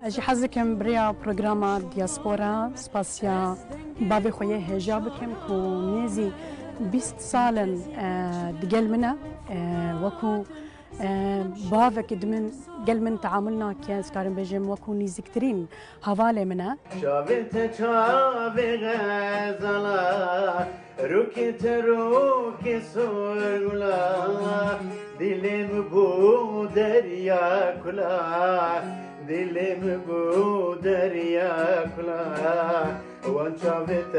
اجي حزكم بريا برنامج دياسبورا سباسيا بابي خويه هجابكم كونيزي 20 سالن دقل منا وكو بافك دمن قل من تعاملنا كاس كارن بجم وكو نيزكترين حوالي منا شافت شافي غزالا روكي سورغلا دلم بو دریا کلا دلم بو دریا کلا وان شافت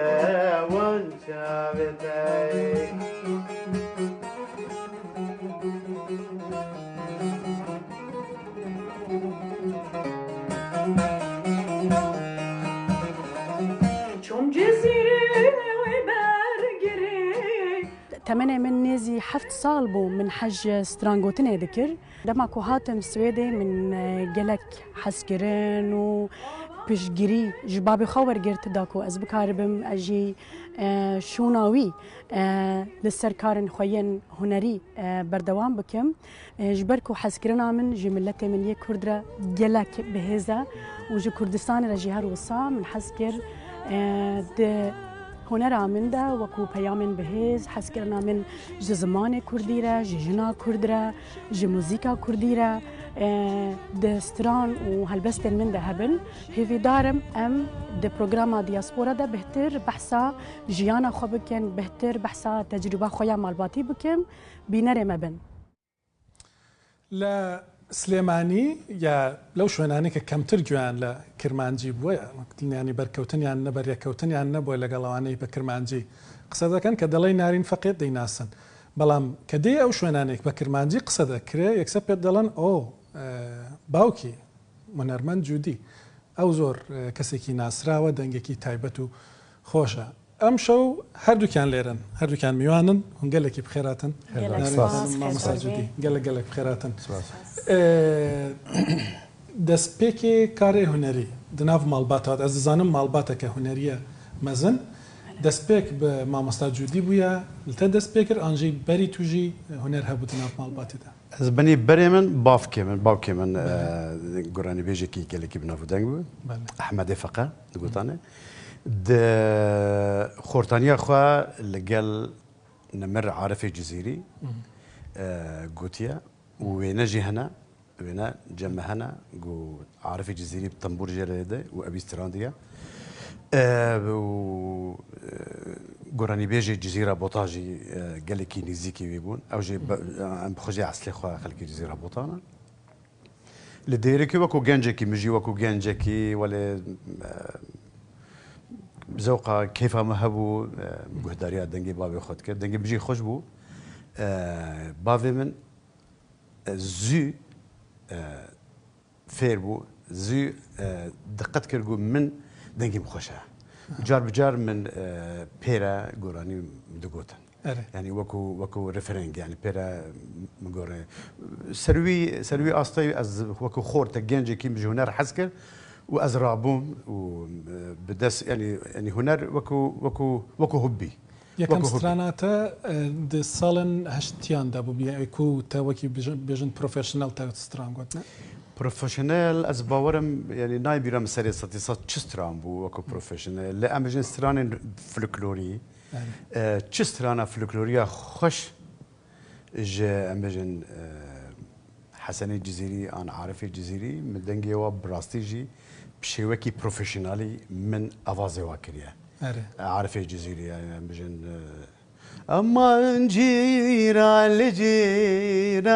تمنى من نيزي حفت صالبو من حج سترانغوتني ذكر لما كو هاتم سويدي من جلك حسكرين و بشجري جبابي خور جرت داكو از بكاربم اجي شوناوي للسركارن خوين هنري بردوام بكم جبركو حسكرنا من جملتي من يك كردرا جلك بهذا وجي كردستان رجيهر وصا من حسكر هنرا من دا وكو بيامن بهز حسكرنا من جي زمان كرديرا جي جنا كردرا جي موزيكا كرديرا دستران وهالبستن من ده هبن هيفي دارم ام ده برنامج دياسبورا ده بهتر بحثا جيانا خو بكن بهتر بحثا تجربه خويا مالباتي بكم بينري مبن لا سليماني يا لو شويناني كم ترجعان لا كرمانجي بويا يعني بركوتن يعني نبر يكوتن يعني نبوي لقلواني بكرمانجي قصدا كان كدلي نارين فقيد ديناسن بلام كدي او شويناني بكرمانجي قصدا كري يكسب دلن او باوكي منرمن جودي او زور كسيكي ناسرا ودنگكي تايبتو خوشا ام شو هردو كان ليرن هردو كان ميوانن هنقلكي بخيراتن ما مساجدي قلك بخيراتن دسبيكي كاري هنري دناف مالباتات از زانم مالباتك هنريه مزن دسبيك بما مساجدي بويا لتا دسبيكر انجي بري توجي هنر هبو دناف مالباتي ده از بني بري من باوكي من قراني بيجي كي قالكي بنافو دنگو احمد فقا دغوتانه د خورتانيا خوا لقال نمر عارفي جزيري قوتيا ونجي هنا وينا جمع هنا قو عارفي جزيري بطنبور جريدة وابي استرانديا قراني بيجي جزيرة بوطاجي قال لك نزيكي ويبون او جي ام بخوجي عسلي خوا خلكي جزيرة بوطانا لديركي وكو جنجكي مجي وكو جنجكي ولا زوقا كيف ما هبو قهداريا دنگي بابي خود كر دنگي بيجي خوش بو بابي من زو فير بو زو دقت كرجو من دنگي مخوشة جار بجار من بيرا قراني مدقوتن يعني وكو ريفرنج يعني بيرا مقوري سروي أصطي از وكو خور تجنجي كي بيجي هنار حسكر وازرابوم وبدس يعني هنر وكو هبي يكم ستراناتا د سالن هشتيان دابو بيكو تاوكي بيجن بروفيشنال تا سترانغوت بروفيشنال از باورم يعني ناي بيرام سري صات تشستران بو وكو بروفيشنال لا امجن ستران فلكلوري تشسترانا فلكلوريا خوش جا امجن حسن الجزيري انا عارف الجزيري من دنجي وبراستيجي بشيوكي بروفيشنالي من افازي واكريا عارف الجزيري يعني بجن اما نجيران لجيراني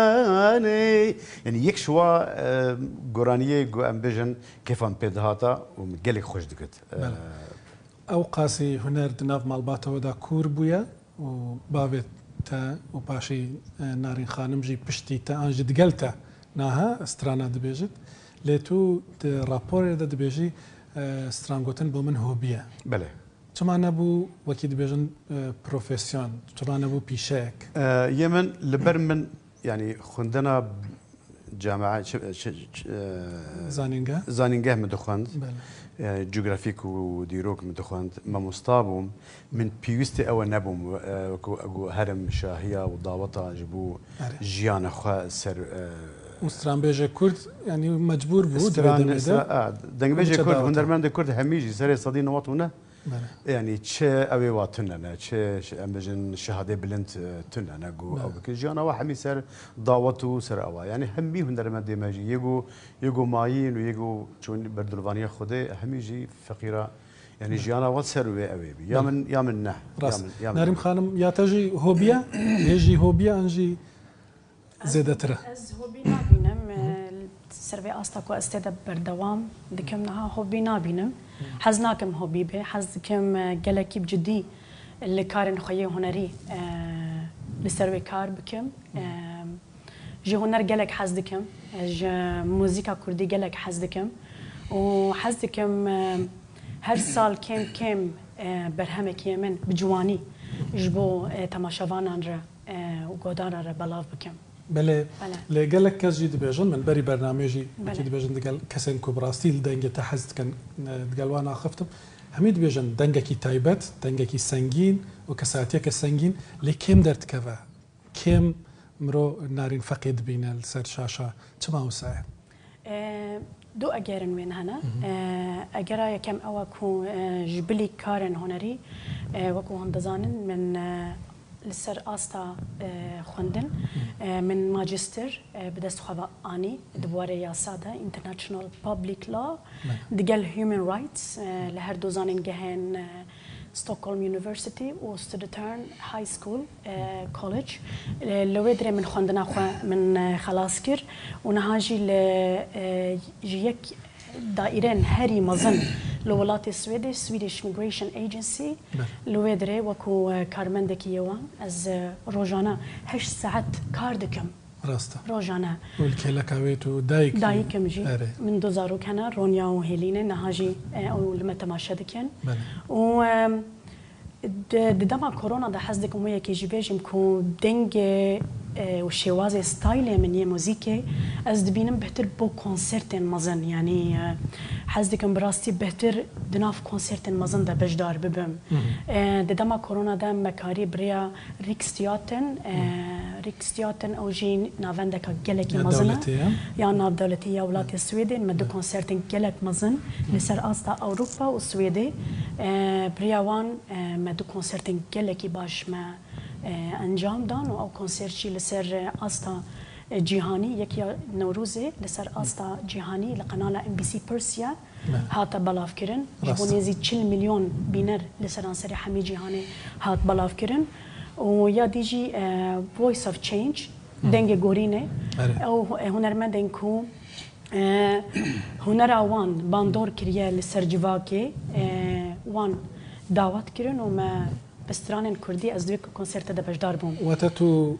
يعني يكشوا قرانيه جو ام بجن كيف ام بيدهاتا ومقلك خوش دكت او قاسي هنر دناف مالباتا ودا كور بويا وبابت تا وباشي نارين خانم جي بشتي تا انجي دقلتا ناها استرانا دبيجت ليتو رابور دبيجي سترانغوتن بومن هوبيا بله چما نبو وكي دبيجن بروفيسيون چما نبو بيشاك يمن لبر من يعني خندنا جامعه زانينغا مدخوند جغرافيك وديروك مدخوند ما مصطابهم من بيوستي او نبوم هرم شاهيه وضاوطه جبو جيانا خا سر مسترانبێژە کورد ینی مەجبور بوو دەنگبێژە کورد هوەرمەندە کورد هەمیژی سەرێ سەدی نەوەتونە ینی چێ ئەوێ وا تونەنە چێ ئەم بژن شەهادێ بلند تونەنە گو ئەو بکە ژیانەوە هەمی سەر داوەت و سەر ئەوە ینی هەمبی هوەرمەندێ مەژی یەگو ماین و یەگو چون بەردڵوانیە خودێ هەمیژی فەقیرە يعني جيانا واتسر وأبي يا من نه نارم خانم يا تجي هوبيا يجي هوبيا أنجي زيادة ترى از هوبي نبینم سروی آستا کو استاد بردوام دکم نه هوبی نبینم حز ناکم هوبی به حز دکم گلکی بجدی اللي کارن خویه هنری لسروی کار بکم جه هنر گلک حز دکم جه موزیکا کردی گلک حز دکم و حز دکم هر سال کم برهمك يمن بجواني جبو تماشاوانان را وقودان را بلاف بكم بله لقالك كاس جي دبيجن من بري برنامجي كي دبيجن دقال كسن كوبراستيل دنجة تحزت كان دقال وانا خفتم هميد بيجن دنجة كي تايبت دنجة كي سنجين وكساتيا كسنجين لكيم درت كذا كيم مرو نارين فقيد بين السر شاشة تما وساعة دو أجرن وين هنا أجرا يكم أوكو جبلي كارن هنري وكو هندزانن من لسر آستا خوندن من ماجستر بدست خوا آني دواره ياسادة International Public Law دقل Human Rights لهر دوزانن جهن ستوكهولم يونيفرسيتي و ستودترن هاي سكول كوليدج لو يدري من خوندنا خوا من خلاص كر ونهاجي جيك دائرين هري مظن لولات السويدش سويدش ميغريشن ايجنسي لو يدري وكو كارمندك يوان از روجانا 8 ساعات كاردكم راستا روجانا والكلاكاويتو دايك مجي من دوزارو كان رونيا وهيلينا نهاجي او لما تماشدكن و دما كورونا ده حزدك ويا كي جيبيجم كو دنج وشوازي ستايل من موسيقى از دبينم بهتر بو كونسرتين مزن يعني حزدكم براستي بهتر دناف كونسرتين مزن ده بجدار ببم دما كورونا ده مكاري بريا ريكستياتن او جين نافندك جلك مزن يا ناف دولتيه ولات السويدين مد كونسرتين جلك مزن لسر استا اوروبا والسويدي بريا وان مد كونسرتين جلك باش ما انجام دان و او کنسرتی لسر آستا جهانی یکی نوروزه لسر آستا جهانی لقناه ام بی سی پرسیا هات بلاف کرن جبونیزی 40 میلیون بینر لسر انصاری حمی جهانی هات بلاف کرن و یا دیجی voice of change دنگ گورینه او هنرمندن کو هنر وان باندور کریه لسر جواکی وان دعوت کرن و ما بستران كردي أزدوك كونسرت ده بجدار بوم. واتتو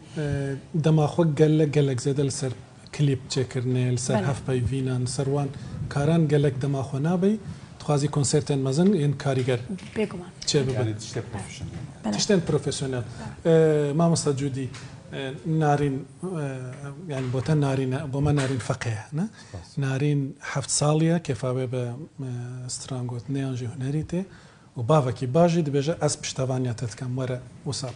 دماغك قالك زاد لسر كليب تشكرني لسر هف باي فينان سروان كاران قالك دماغه نابي تخازي كونسرتين مزن ين كاريجر. بيجومان. يعني تشتغل بروفيشنال. تشتغل بروفيشنال. ما مستجودي نارين يعني بوتن نارين بوما نارين فقيه نا نارين حفت صالية كيف أبى سترانغوت نيانجي هنريته وبافكي باجي دبيجا اس بشتافانيا تتكم ورا وصاب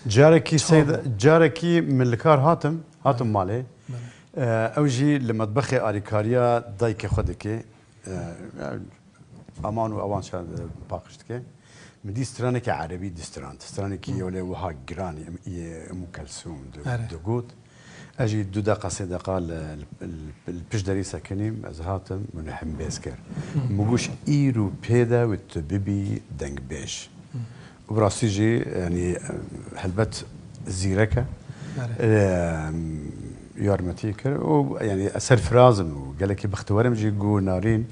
جاركي سيد جاركي من الكار هاتم مالي اوجي لمطبخي اريكاريا دايك خدكي امان و اوان شاد باقشتكي مدي سترانك عربي سترانك ولا وها جراني ام كلثوم دوغوت اجي دو دقه صدقه البجدري ساكنين از هاتم من هم بيسكر مگوش ايرو بيدا وتبيبي دنگ بيش وبراسيجي يعني هلبت زيركه يارمتيكر ويعني اسر فرازم وقال لك بختورم جي جو نارين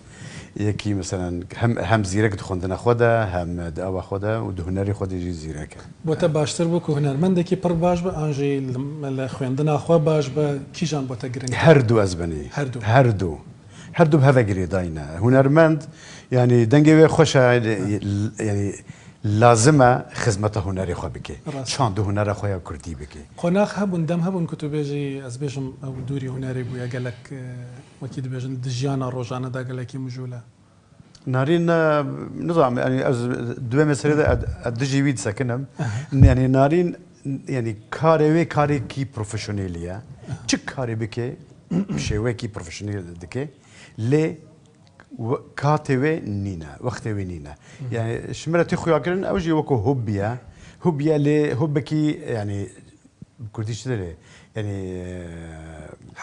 يكي مثلا هم زيرك دخوندنا خدا هم دعوة خدا ودهنري خدا يجي زيرك بوتا باشتر بوكو هنرمندكي پر باش با انجي لخويندنا خوا باش با كيجان بوتا جرين هردو ازبني هردو بهذا جري داينا هنرمند يعني دنجي خوش يعني لازمه خدمته هنري خو بكي شان دو هنر خويا كردي بكي قناخ هبون دم هبون كتبيجي از بيجم او دوري هنري بويا قالك وكيد بيجن دجيانا روجانا دا قالك مجوله نارين نظام يعني از دو مسيره الدجي ويد سكنم يعني نارين يعني كاري كي بروفيشناليه تشك كاري بكي بشێوەیەکی پرۆفشنێل دەکێ لێ کاتێوێ نینە وەختێوێ نینە یعنی شمرەتی خویاکردن ئەوژی وەکو هوبیە لێ هوبێکی ینی کوردی چ دەرێ ینی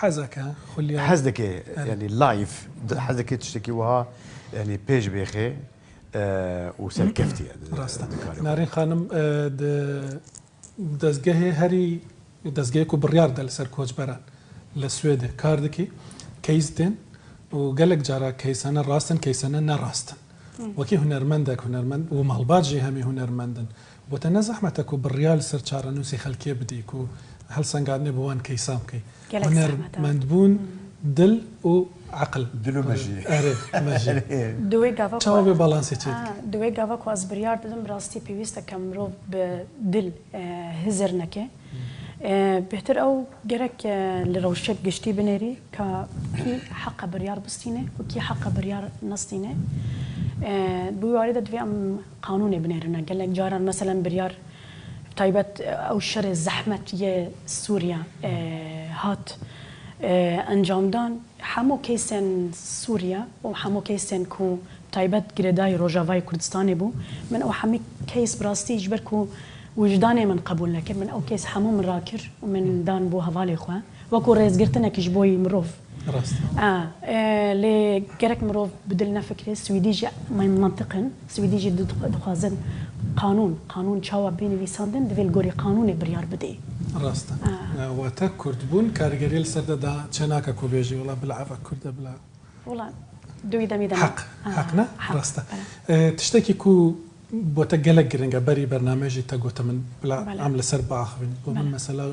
حەزەکە حەز دەکێ ینی لایف حەز دەکێت شتێکی وها ینی پێش بێخێ و سەرکەفتیە ڕاستە نارین خانم دەستگەهێ هەری دەستگەیەک و بڕیاردە لەسەر کۆچبەران لە سوێدێ کار دەکەی کەیس دێن و گەلێک جارە کەیسانە ڕاستن کەیسانە نەڕاستن وەکی هونەرمەندێک هونەرمەند و ماڵباجی هەمی هونەرمەندن بۆتە نەزەحمەتە و بڕیال سەر چارەنووسی خەلکێ بدەیت و هەڵسەنگاندنێ بۆوان کەیسام بکەی هونەرمەندبوون دل و عقل دل و مەژی چاوە باڵانسی چێت دوێ گاوا کو ئەس بڕیار دەدەم ڕاستی پێویستە کە مرۆڤ بە دل هزر نەکێ بهتر ئەو گەرەک لە ڕەوشێک گشتی بنێری کە کی حەقە بڕیار بستینێ و کی حەقە بڕیار نەستینێ بوارێدە دوێ ئەم قانونێ بنێرنە گەلێک جاران مەسەلەن بڕیار تایبەت ئەو شەرێ زەحمەتیە سووریا هات ئەنجامدان هەموو کەیسێن سووریا و هەموو کەیسێن کو تایبەت گرێدای ڕۆژاوای کوردستانی بوو من ئەو هەمی کەیس بڕاستی ژبەر و وجدانێ من قبول نەکرد من ئەو کەیس هەموو من ڕاکرد و من دان بۆ هەواڵێ خوا وەکو ڕێزگرتنێکیش بۆی مرۆڤ لێ گەرەک مرۆڤ بدل نەفکرێ سویدیژی منطقن سویدیژی دخوازن قانون چاوە بێنویساندن دەوێت گۆری قانونێ بڕیار بدەی ڕاستە واتە کوردبوون کارگەری لەسەردەدا چێ ناکە کۆبێژی وڵا بلعافە کوردە بلا وڵات دوی دەمیدا حەقنە ڕاستە تشتێکی کو بۆتە گەلک گرنگە بەری بەرنامێژی تەگوتە من بلا ئەم لەسەر باخبین بۆ من مەسەلا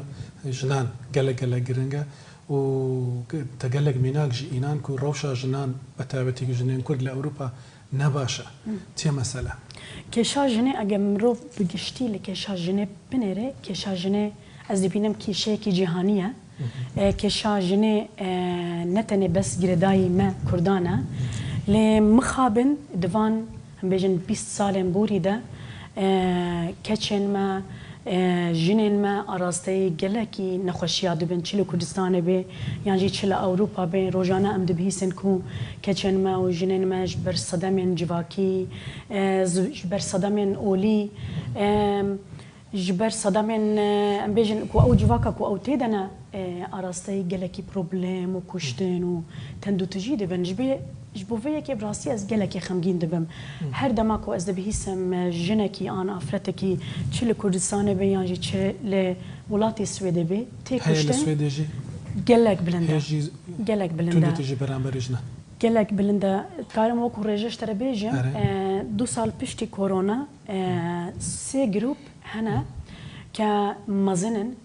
ژنان گەلک گرنگە و تەگەلک میناکژی ئینان و ڕەوشە ژنان بە تایبەتی ژنێن کورد لە ئەوروپا نەباشە چێ مەسەلە کێشا ژنێ ئەگە مرۆڤ بگشتی لە کێشا ژنێ بنێرێ کێشا ژنێ ئەس دەبینم کێشەیەکی جیهانیە کێشا ژنێ نەتەنێ بەس گرێدایی مە کوردانە لێ مخابن دڤان هەمبێژن 20 ساڵێن بوریدا کەچێن مە ژنێن مە ئاراستەی گەلێکی نەخۆشییا دەبن چ لە کوردستانە بێ یانجی چ لە ئەوروپا بێ ڕۆژانە ئەم دەبیسن و کەچێن مە و ژنێن مەش بەر سەدەمێن جیواکی بەر سەدەمێن ئۆلی ژبەر سەدەمێن ئەم بێژن کو ئەو جیواکە کو ئەو تێدەنە ئاراستەی گەلێکی پرۆبلێم و کوشتن و تەندوتژی دەبن ji bo vê yekê rastî ez gelekê xemgîn dibim her dema ku ez dibihîsem jinekî an afretekî çi li Kurdistanê bê yan jî çi li welatê Swêdê bê tê kuştin gelek bilind gelek bilind gelek bilind karim wekû rêjeş te re bêjim 2 sal piştî korona sê grûp hene ke mezinin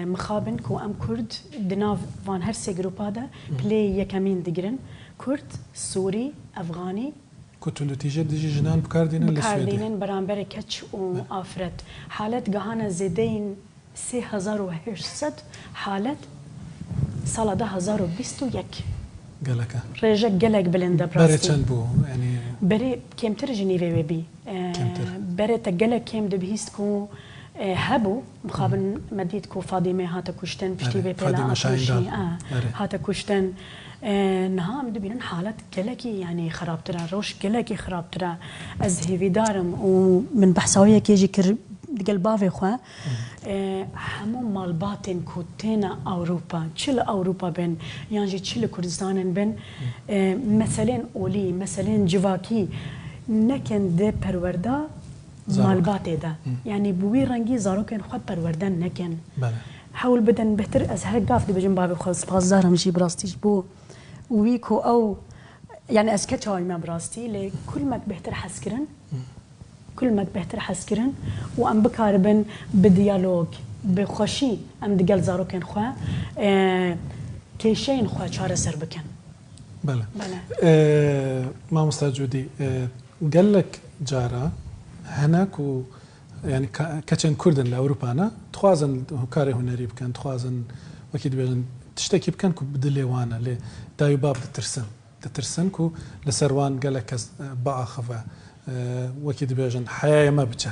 mixabin ku em Kurd di nav van her sê grûpa de pilê yekemîn digirin Kurd, Sûrî, Efganî Kutundîje dijî jinan bikardînin li Swêdê bikardînin beramberê keç û afret halet gihane zêdeyên 3800 halet sala 2021 geleka rêjek gelek bilind e berê çend bû yanî berê kêmtir ji nîvê wê bî berê te gelek kêm dibihîst ku hebû mixabin me dît ku Fadîmê hate kuştin piştî vê pêla atîşî hate kuştin niha em dibînin halet gelekî yanî xerabtir e roj gelekî xerabtir e ez hêvîdarim û min behsawiyekê jî kir digel bavê xwe hemû malbatên ku têne Ewropa çi li Ewropa bin yan jî çi li Kurdistanên bin meselên olî meselên civakî nekin dê perwerda malbatê de yanî bi wî rengî zarokên xwe perwerden nekin hewl bidin bihtir ez her gav dibêjim bavê xwe spasdarim jî bi rastî ji bo wî ku ew yani ez keçawî me bi rastî lê kulmek bihtir hezkirin kulmek bihtir hezkirin û em bikaribin bi diyalog bi xweşî em digel zarokên xwe kêşeyên xwe çareser bikin mamosta Cudî gelek cara henek û yani keçên Kurdin li Ewropana dixwazin karê hunerî bikin dixwazin wekî dibêjin tiştekî bikin ku bi dilê wan e lê dayî bab ditirsin ku li ser wan gelek kes biaxive wekî dibêjin heyayê me biçe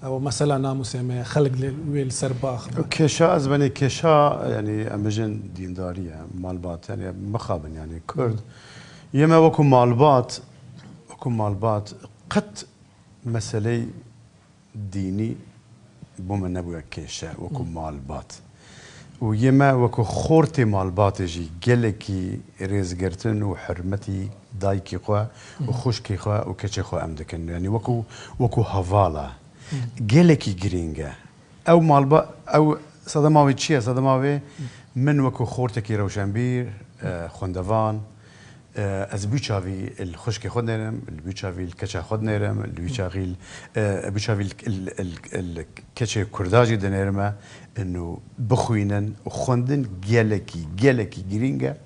او مثلا ناموسێمەیە خەڵک وێ سەر باخ کێشا ئەزبنی کێشا ینی ئەمەژن دینداریە مالبات ینی مخابن ینی کورد ئێمە وەکو مالبات قەت مەسلەی دینی بۆ من نەبووە کێشە وەکو مالبات و ئێمە وەکو خۆرتی مالباتێژی گەلێکی ڕێزگرتن و حرمەتی دایکی خوا و خوشکی خوا و کەچێ خوا ئەم دەکەن ینی وەکو هەڤاڵە گەلێکی گرینگە ئەو مالبات ئەو سەدەماوی چییە سەدەماوێ من وەکو خۆرتێکی ڕەوشەنبیر خوندەوان ez büçavî il xuşkê xwe nêrim, il büçavî il keça xwe nêrim, il büçavî il keçê Kurda jî dinêrim me û bixwînin û xwendin gelekî girîng e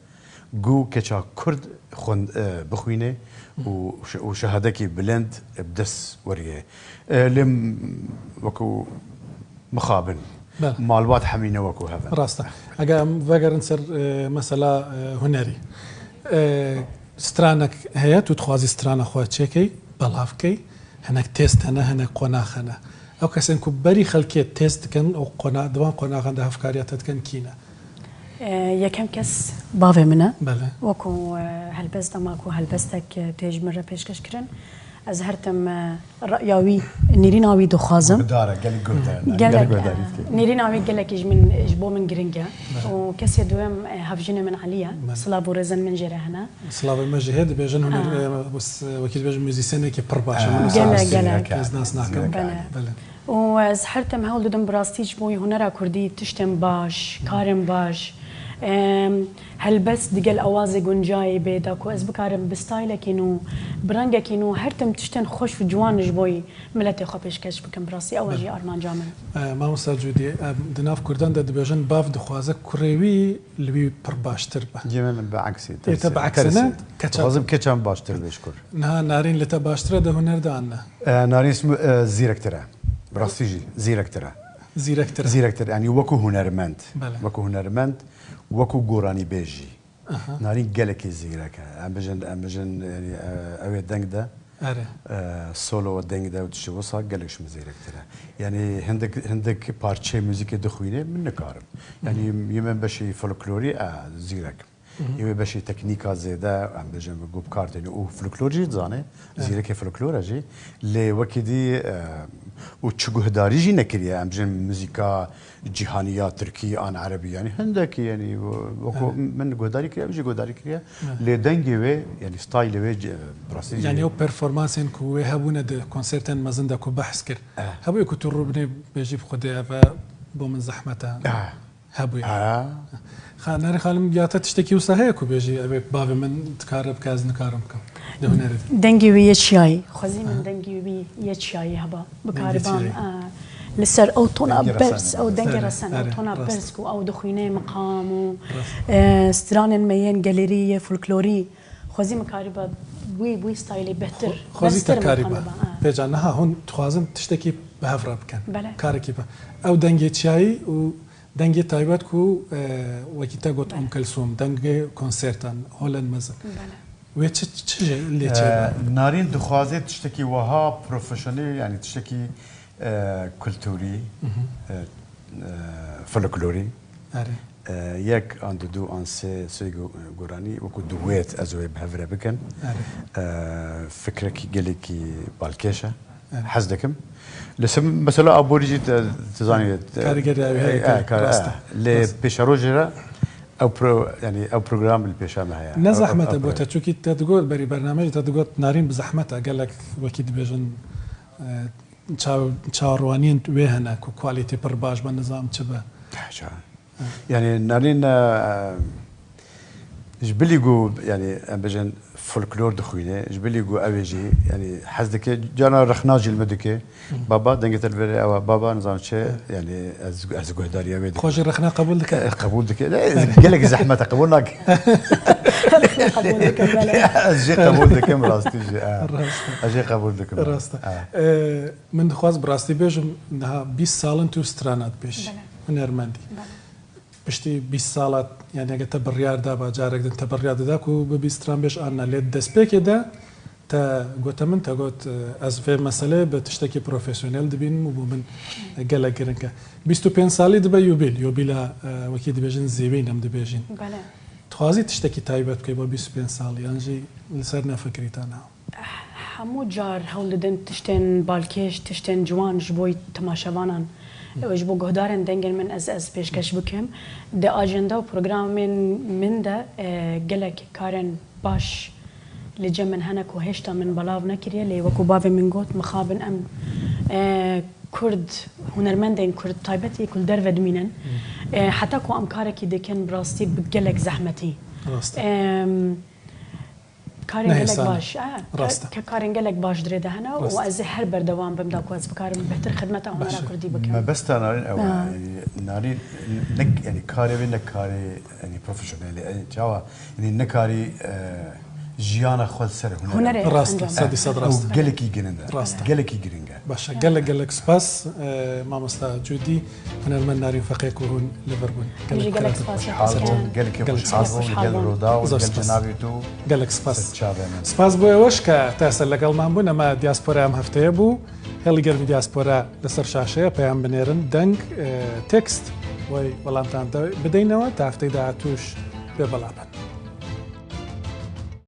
gu keça Kurd bixwîne û şehadekî bilind bi dest weriye. Lê wekû mixabin malbat hemîne wekû heve. ڕاستە ئەگە vegerin ser mesela hunerî سترانك هەیە تو دخوازی سترانە خوا چێکەی بەڵاوکەی هەنێک تێست هەنە هەنێک قۆناخەنە ئەو کەسێن کو بەری خەڵکێت تێست دکەن ئەو دوان قۆناغەندە هەفکاریاتە دکەن کینە یەکەم کەس باوێ منە بەڵێ وەکو هەلبەست دەماک و هەلبەستێک پێشمرە پێشکەشکردن ئەز هەرتم ڕەیاوی نیریناوی دخوازم نیریناوی gelekî min ji bo min giring e û kesê duem hevjinê min Elî ye silav û rêzin min jê re hene Slavê me jî hê dibêjin huner wekî dibêjin müzîsyenekî pir baş gelek ez nas nakim û ez hertem hewl didim bi rastî ji bo hunera Kurdî tiştên baş karên baş helbest digel awazê guncayê bêda ku ez bikarim bi stylekîn û bi rengekîn û hertim tiştên xweş û ciwan ji bo miletê xwe pêşkêş bikim bi rastî ew jî armanca min مامۆستا جودی di nav Kurdan de dibêjin bav dixwaze kurêwî li wî pir baştir be Yemen بعکسی te beaksine xwazim keçan baştir bêj kur niha narîn li te baştir e de huner de anne narîn zîrektir e bi rastî jî zîrektir e zîrektir yani wekû hunermend wekû hunermend wekû goranî bêjî narîn gelekî zîrek e em bijin ew ê deng de solo deng de tiştî wisa gelek ji min zêrektir e yani hindik parçeyê müzîkê dixwîne min nikarim yani yemen beşî folklorî zîrek yê beşî teknîka zêde em bijin bi gupkar tenê û folklor jî dizane zîrekê folklor e jî lê wekî dî û çi guhdarî jî nekiriye em bijin müzîka cîhaniya Tirkî an Erebî yani hindekî yani wekû min guhdarî kiriye ew jî guhdarî kiriye lê dengê wê yani stylê wê rastî yani ew performansên ku wê hebûne di konsertên mezin de ku behs kir hebûye ku tu rûbinê bêjî bi Xwedê ev bo min zehmet e hebûye nerê xalim ya te tiştekî wisa heye ku bêjî ev bavê min dikare bike ez nikarim bikim di hunerê dengê wî yê çiyayî xwezî min dengê wî yê çiyayî heba bikariban li ser ew tona bers ew dengê resan ew tona bers ku ew dixwîne miqam û stranên me yên galerî folklorî xwezî mikariba wî stylê behtir xwezî te karîba pêca niha hûn dixwazin tiştekî bi hev re bikin karekî be ew dengê çiyayî û dengê taybet ku wekî te got Kulsum dengê konsertan holen mezin wê çi lê çêbe narîn dixwaze tiştekî wiha profesyonel yani tiştekî kulturî folklorî yek an du an sê goranî wekû du wêt ez wê bi hev re bikin fikrekî gelekî balkêş e hez dikim mesela aborî jî tizanî lê pêşerojê re ew program li pêşa me heye ne zehmet e bo te çûkî te digot berî bernameyê te digot narîn bi zehmet e gelek wekî dibêjin çawarwaniyên wê hene ku kwalîtê pir baş be nizam çi be yani narîn ji bilî got yani em bijin folklor dixwîne ji bilî got ew ê jî yani hez dike cana rexna jî li me dike baba dengê te li verê ew baba nizam çi yani ez guhdariya wê xwe jî rexna qebûl dike qebûl dike gelekî zehmet e qebûl nake ez jê qebûl dikim rastî jî ez jê qebûl dikim rast min dixwaz bi rastî bêjim niha 20 salin tu stranat pêş hunermendî piştî 20 salat yani eger te biryar da ba carek din te biryar dida ku bi 20 stran bêj anna lê destpêkê de تا گوتە من تا گوت ئەس فێ مەسەلێ بە تشتێکی پرۆفسیۆنێل دەبین و بۆ من گەلە گرنگە 25 ساڵی دەبە یۆبیلە وەکی دەبێژن زیوەی نەم دەبێژین توازی تشتێکی تایبەت بکەی بۆ 25 ساڵ یانژی لەسەر نەفکریتانە هەموو جار هەوڵ دەدەن تشتێن باڵکێش تشتێن جوان ji بۆی تەماشەوانان ji بۆ گۆدارن دەنگن من ez pêşkeş bikim di ajenda û programên min de gelek karên baş li cem min hene ku hêşta min belav nekiriye lê wekû bavê min got mixabin em Kurd hunermendên Kurd taybetî ku li derve dimînin heta ku em karekî dikin bi rastî bi gelek zehmetî karên gelek baş karên gelek baş dirê de hene û ez ê her berdewam bim da ku ez bikarim bêhtir xidmeta hunera Kurdî bikim. Me besta narîn ew narîn karê wê nekarê profesyonelî çawa nekarî jiyana xwe ser hunerê rast gelekî girin gelekî giring e. Başa gelek spas mamosta Cudî hunermend narîn feqê ku hûn li vir bûn. Gelek spas gelekî gel roda û gel cenavê tu gelek spas. Spas بۆ ئێوەش کە تاسە لەگەڵمان بوون ئەمە دیاسپۆرا ئەم هەفتەیە بوو هێڵی گەرمی دیاسپۆرا لەسەر شاشەیە پێیان بنێرن دەنگ تێکست وەی وەڵامتان بدەینەوە تا هەفتەی داهاتووش بێ بەڵابن.